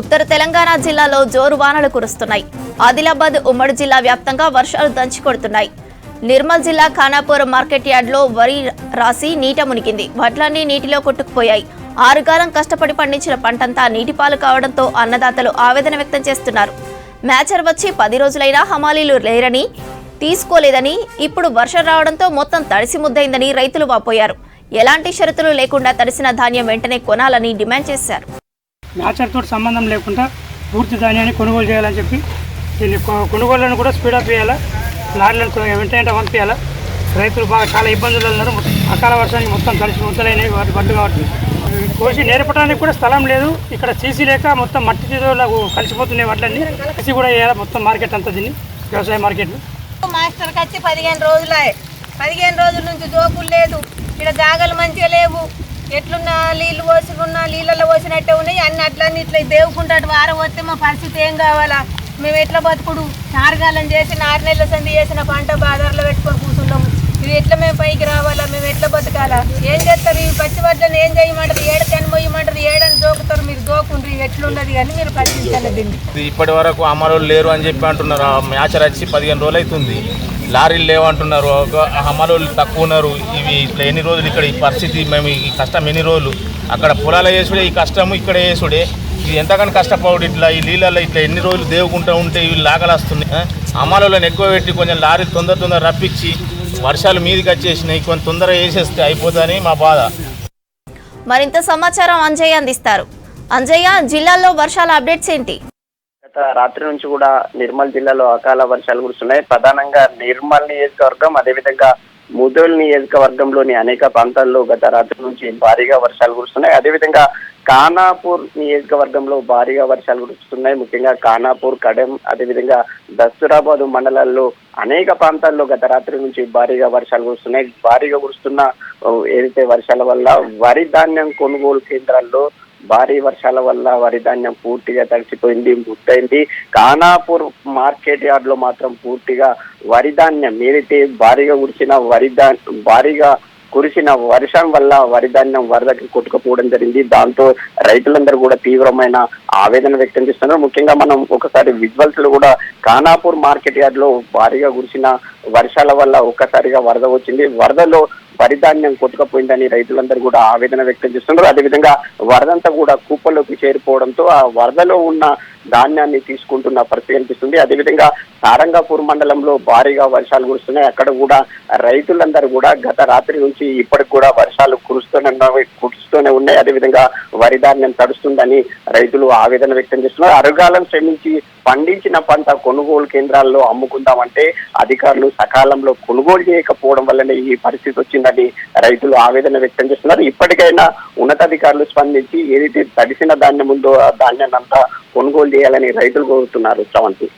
ఉత్తర తెలంగాణ జిల్లాలో జోరు వానలు కురుస్తున్నాయి. ఆదిలాబాద్ ఉమ్మడి జిల్లా వ్యాప్తంగా వర్షాలు దంచికొడుతున్నాయి. నిర్మల్ జిల్లా ఖానాపూర్ మార్కెట్ యార్డ్లో వరి రాసి నీట మునిగింది. వడ్లన్నీ నీటిలో కొట్టుకుపోయాయి. 6 కాలం కష్టపడి పండించిన పంటంతా నీటిపాలు కావడంతో అన్నదాతలు ఆవేదన వ్యక్తం చేస్తున్నారు. మ్యాచర్ వచ్చి 10 రోజులైనా హమాలీలు లేరని, తీసుకోలేదని, ఇప్పుడు వర్షం రావడంతో మొత్తం తడిసి ముద్దైందని రైతులు వాపోయారు. ఎలాంటి షరతులు లేకుండా తడిసిన ధాన్యం వెంటనే కొనాలని డిమాండ్ చేశారు. మ్యాచర్తో సంబంధం లేకుండా పూర్తి ధాన్యాన్ని కొనుగోలు చేయాలని చెప్పి దీన్ని కొనుగోళ్లను కూడా స్పీడప్ చేయాలా, లారీలను వెంటనే పంపించాలా. రైతులు బాగా చాలా ఇబ్బందులు ఉన్నారు. అకాల వర్షానికి మొత్తం తడిసి ముద్దలైనవి వాటి బండ్లు కాబట్టి కోసి నేర్పడానికి కూడా స్థలం లేదు. ఇక్కడ సీసీ లేక మొత్తం మట్టితో కలిసిపోతున్నాయి వడ్లన్నీ. సీసీ కూడా వేయాలి మొత్తం మార్కెట్ అంతా, దీన్ని వ్యవసాయ మార్కెట్. మాస్టర్కి వచ్చి 15 రోజులే. 15 రోజుల నుంచి జోకులు లేదు. ఇక్కడ జాగాలు మంచిగా లేవు. ఎట్లున్నా నీళ్ళు పోసుకున్నా నీళ్ళలో పోసినట్టే ఉన్నాయి. అన్ని అట్లన్నీ ఇట్లా దేవుకుంటాడు. వారం వస్తే మా పరిస్థితి ఏం కావాలా? మేము ఎట్లా బతుకుడు? నారగాలం చేసి 4 నెలల సంది చేసిన పంట బాధారులో పెట్టుకొని కూర్చున్నాము. ఇవి ఎట్లా మేము పైకి రావాలా? మేము ఎట్లా బతకాలా? ఏం చేస్తారు? ఈ పచ్చి వడ్లను ఏం చేయమంటారు? ఏడకని పోయమంటారు, ఏడని జోకుతారు. మీరు జోకుండ్రి ఎట్లుండదు కానీ మీరు పరిశీలించాలి దీన్ని. ఇప్పటి వరకు అమలు లేరు అని చెప్పి అంటున్నారు. మ్యాచర్ వచ్చి 15 రోజులు అవుతుంది. లారీలు లేవంటున్నారు, అమలు తక్కువ ఉన్నారు. ఇవి ఇట్లా ఎన్ని రోజులు ఇక్కడ ఈ పరిస్థితి, మేము ఈ కష్టం ఎన్ని రోజులు అక్కడ పొలాలు వేసుడే, ఈ కష్టము ఇక్కడ వేసుడే. ఇది ఎంతగానో కష్టపడు. ఇట్లా ఈ నీళ్ళల్లో ఇట్లా ఎన్ని రోజులు దేవుకుంటూ ఉంటే ఇవి లాగలు వస్తున్నాయి. అమలులను ఎక్కువ పెట్టి కొంచెం లారీలు తొందర రప్పించి వర్షాలు మీదికి వచ్చేసినాయి, కొంచెం తొందరగా వేసేస్తే అయిపోతుందని మా బాధ. మరింత సమాచారం అంజయ్య అందిస్తారు. అంజయ్య, జిల్లాలో వర్షాల అప్డేట్స్ ఏంటి? గత రాత్రి నుంచి కూడా నిర్మల్ జిల్లాలో అకాల వర్షాలు కురుస్తున్నాయి. ప్రధానంగా నిర్మల్ నియోజకవర్గం, అదేవిధంగా ముదోల్ నియోజకవర్గంలోని అనేక ప్రాంతాల్లో గత రాత్రి నుంచి భారీగా వర్షాలు కురుస్తున్నాయి. అదేవిధంగా ఖానాపూర్ నియోజకవర్గంలో భారీగా వర్షాలు కురుస్తున్నాయి. ముఖ్యంగా ఖానాపూర్, కడెం, అదేవిధంగా దస్తూరాబాద్ మండలాల్లో అనేక ప్రాంతాల్లో గత రాత్రి నుంచి భారీగా వర్షాలు కురుస్తున్నాయి. భారీగా కురుస్తున్న ఏదైతే వర్షాల వల్ల వరి ధాన్యం కొనుగోలు కేంద్రాల్లో భారీ వర్షాల వల్ల వరి ధాన్యం పూర్తిగా తడిసిపోయింది, ముద్దైంది. ఖానాపూర్ మార్కెట్ యార్డ్ లో మాత్రం పూర్తిగా వరి ధాన్యం ఏదైతే భారీగా కురిసిన వర్షం వల్ల వరి ధాన్యం వరదకి కొట్టుకుపోవడం జరిగింది. దాంతో రైతులందరూ కూడా తీవ్రమైన ఆవేదన వ్యక్తం చేస్తున్నారు. ముఖ్యంగా మనం ఒకసారి విజువల్స్ లో కూడా ఖానాపూర్ మార్కెట్ యార్డ్ లో భారీగా కురిసిన వర్షాల వల్ల ఒక్కసారిగా వరద వచ్చింది. వరదలో వరి ధాన్యం కొట్టుకుపోయిందని రైతులందరూ కూడా ఆవేదన వ్యక్తం చేస్తున్నారు. అదేవిధంగా వరదంతా కూడా కూపల్లోకి చేరిపోవడంతో ఆ వరదలో ఉన్న ధాన్యాన్ని తీసుకుంటున్న పరిస్థితి కనిపిస్తుంది. అదేవిధంగా సారంగాపూర్ మండలంలో భారీగా వర్షాలు కురుస్తున్నాయి. అక్కడ కూడా రైతులందరూ కూడా గత రాత్రి నుంచి ఇప్పటికి కూడా వర్షాలు కురుస్తూనే ఉన్నాయి. అదేవిధంగా వరి ధాన్యం తడుస్తుందని రైతులు ఆవేదన వ్యక్తం చేస్తున్నారు. అరుగాలం శ్రమించి పండించిన పంట కొనుగోలు కేంద్రాల్లో అమ్ముకుందామంటే అధికారులు సకాలంలో కొనుగోలు చేయకపోవడం వల్లనే ఈ పరిస్థితి వచ్చిందని రైతులు ఆవేదన వ్యక్తం చేస్తున్నారు. ఇప్పటికైనా ఉన్నతాధికారులు స్పందించి ఏదైతే తడిసిన ధాన్యం ఉందో ఆ ధాన్యాన్ని అంతా కొనుగోలు చేయాలని రైతులు కోరుతున్నారు. శ్రవంతి.